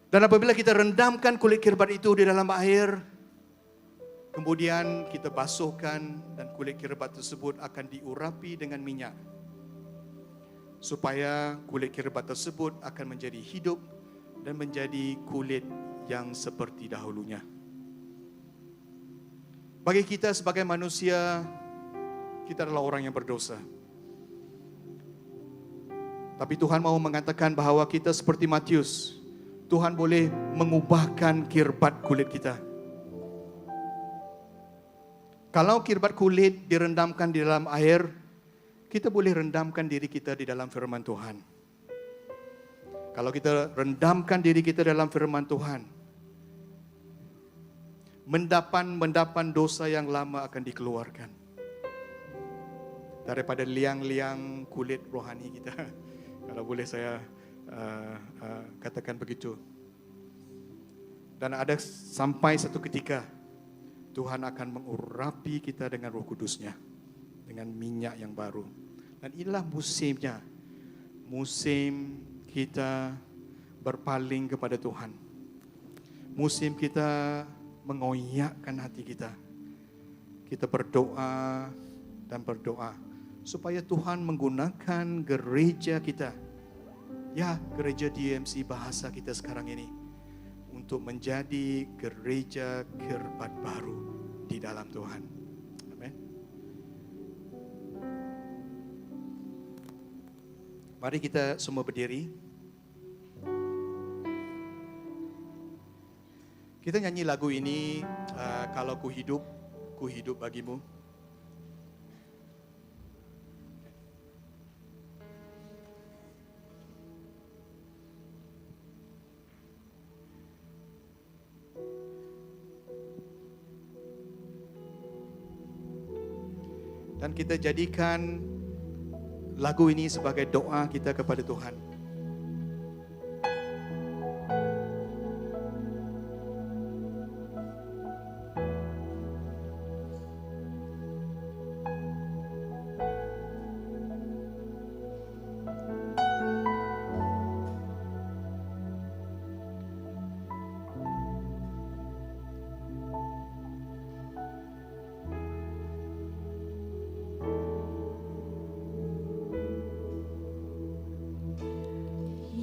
Dan apabila kita rendamkan kulit kirbat itu di dalam air, kemudian kita basuhkan dan kulit kirbat tersebut akan diurapi dengan minyak. Supaya kulit kirbat tersebut akan menjadi hidup dan menjadi kulit yang seperti dahulunya. Bagi kita sebagai manusia, kita adalah orang yang berdosa. Tapi Tuhan mau mengatakan bahawa kita seperti Matius. Tuhan boleh mengubahkan kirbat kulit kita. Kalau kirbat kulit direndamkan di dalam air, kita boleh rendamkan diri kita di dalam firman Tuhan. Kalau kita rendamkan diri kita dalam firman Tuhan, mendapan dosa yang lama akan dikeluarkan daripada liang-liang kulit rohani kita. Kalau boleh saya katakan begitu. Dan ada sampai satu ketika Tuhan akan mengurapi kita dengan Roh Kudus-Nya, dengan minyak yang baru. Dan inilah musimnya. Musim kita berpaling kepada Tuhan. Musim kita mengoyakkan hati kita. Kita berdoa dan berdoa supaya Tuhan menggunakan gereja kita. Ya, gereja DMC bahasa kita sekarang ini untuk menjadi gereja kirbat baru di dalam Tuhan. Amin. Mari kita semua berdiri. Kita nyanyi lagu ini, kalau ku hidup bagimu. Dan kita jadikan lagu ini sebagai doa kita kepada Tuhan.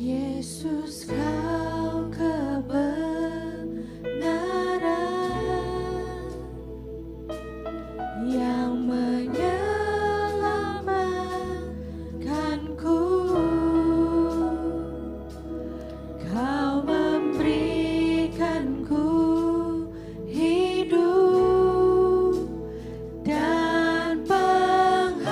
Yesus, kau kebenaran yang menyelamatkanku. Kau memberikanku hidup dan pengharapan.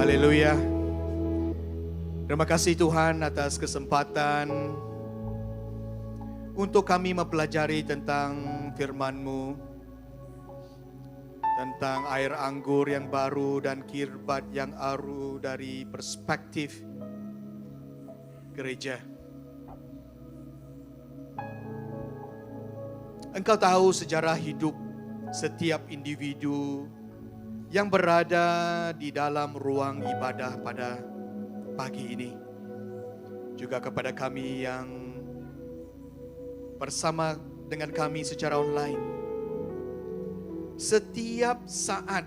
Haleluya. Terima kasih Tuhan atas kesempatan untuk kami mempelajari tentang firman-Mu, tentang air anggur yang baru dan kirbat yang aru dari perspektif gereja. Engkau tahu sejarah hidup setiap individu yang berada di dalam ruang ibadah pada pagi ini. Juga kepada kami yang bersama dengan kami secara online. Setiap saat,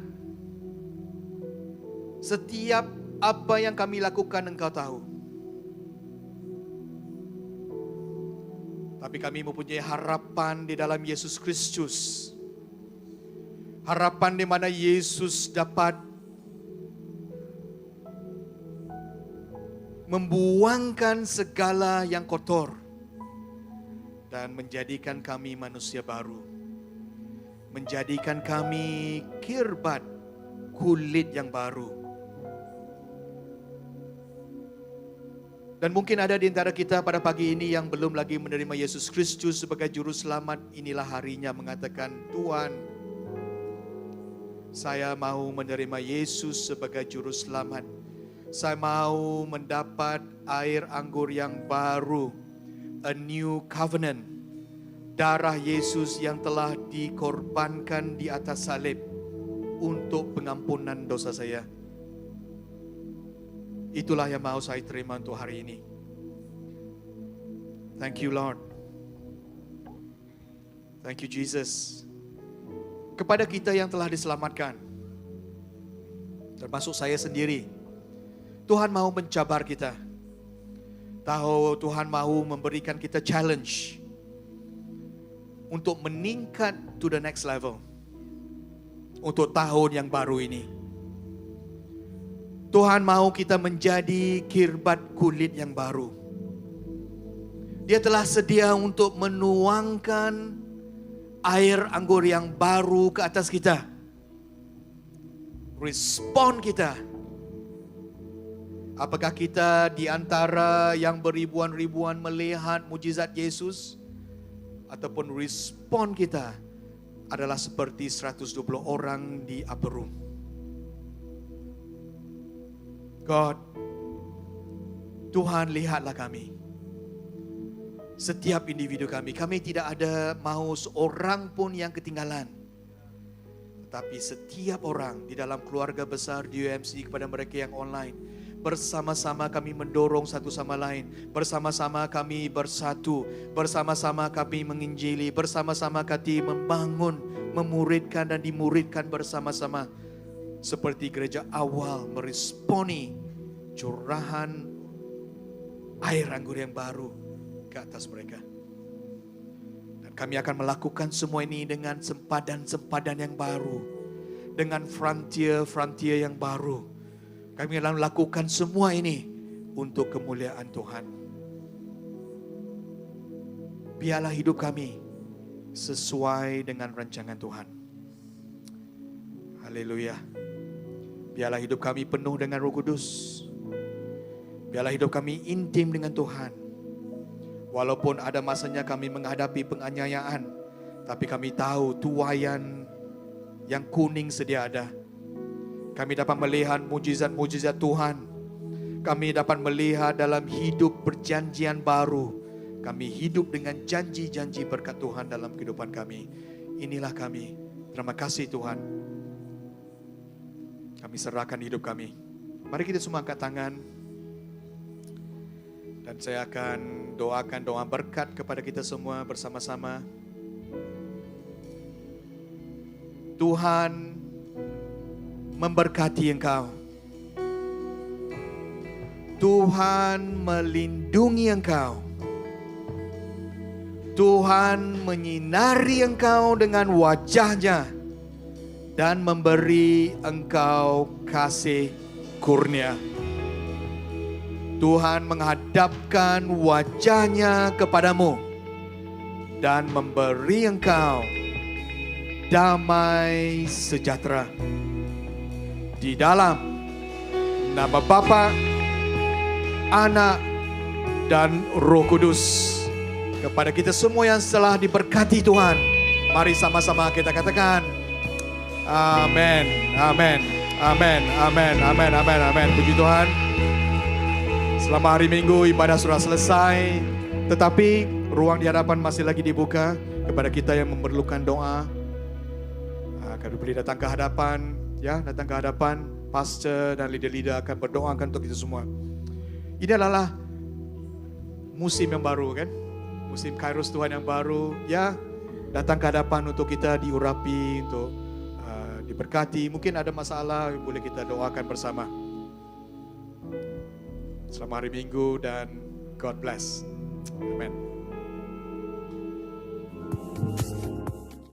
setiap apa yang kami lakukan Engkau tahu. Tapi kami mempunyai harapan di dalam Yesus Kristus. Harapan di mana Yesus dapat membuangkan segala yang kotor dan menjadikan kami manusia baru. Menjadikan kami kirbat kulit yang baru. Dan mungkin ada di antara kita pada pagi ini yang belum lagi menerima Yesus Kristus sebagai juru selamat. Inilah harinya mengatakan, Tuhan, saya mau menerima Yesus sebagai juru selamat. Saya mau mendapat air anggur yang baru, a new covenant. Darah Yesus yang telah dikorbankan di atas salib untuk pengampunan dosa saya. Itulah yang mau saya terima untuk hari ini. Thank you Lord. Thank you Jesus. Kepada kita yang telah diselamatkan, termasuk saya sendiri, Tuhan mau mencabar kita. Tahu Tuhan mau memberikan kita challenge untuk meningkat to the next level. Untuk tahun yang baru ini. Tuhan mau kita menjadi kirbat kulit yang baru. Dia telah sedia untuk menuangkan air anggur yang baru ke atas kita. Respon kita. Apakah kita di antara yang beribuan-ribuan melihat mujizat Yesus? Ataupun respon kita adalah seperti 120 orang di upper room. God, Tuhan lihatlah kami. Setiap individu kami. Kami tidak ada mau seorang pun yang ketinggalan. Tetapi setiap orang di dalam keluarga besar di UMC kepada mereka yang online. Bersama-sama kami mendorong satu sama lain. Bersama-sama kami bersatu. Bersama-sama kami menginjili. Bersama-sama kami membangun, memuridkan dan dimuridkan bersama-sama. Seperti gereja awal meresponi curahan air anggur yang baru ke atas mereka. Dan kami akan melakukan semua ini dengan sempadan-sempadan yang baru. Dengan frontier-frontier yang baru. Kami akan melakukan semua ini untuk kemuliaan Tuhan. Biarlah hidup kami sesuai dengan rancangan Tuhan. Haleluya. Biarlah hidup kami penuh dengan Roh Kudus. Biarlah hidup kami intim dengan Tuhan. Walaupun ada masanya kami menghadapi penganiayaan, tapi kami tahu tuaian yang kuning sedia ada. Kami dapat melihat mujizat-mujizat Tuhan. Kami dapat melihat dalam hidup perjanjian baru. Kami hidup dengan janji-janji berkat Tuhan dalam kehidupan kami. Inilah kami. Terima kasih Tuhan. Kami serahkan hidup kami. Mari kita semua angkat tangan. Dan saya akan doakan doa berkat kepada kita semua bersama-sama. Tuhan memberkati engkau. Tuhan melindungi engkau. Tuhan menyinari engkau dengan wajahnya dan memberi engkau kasih kurnia. Tuhan menghadapkan wajahnya kepadamu dan memberi engkau damai sejahtera. Di dalam nama Bapa, Anak, dan Roh Kudus. Kepada kita semua yang telah diberkati Tuhan, mari sama-sama kita katakan amin, amin, amin, amin, amin, amin, amin. Puji Tuhan. Selama hari Minggu ibadah sudah selesai, tetapi ruang di hadapan masih lagi dibuka kepada kita yang memerlukan doa. Kami boleh datang ke hadapan, ya, datang ke hadapan. Pastor dan leader-leader akan berdoakan untuk kita semua. Ini adalah musim yang baru, kan? Musim Kairos Tuhan yang baru, ya. Datang ke hadapan untuk kita diurapi, untuk diberkati. Mungkin ada masalah, boleh kita doakan bersama. Selamat hari Minggu dan God bless. Amen.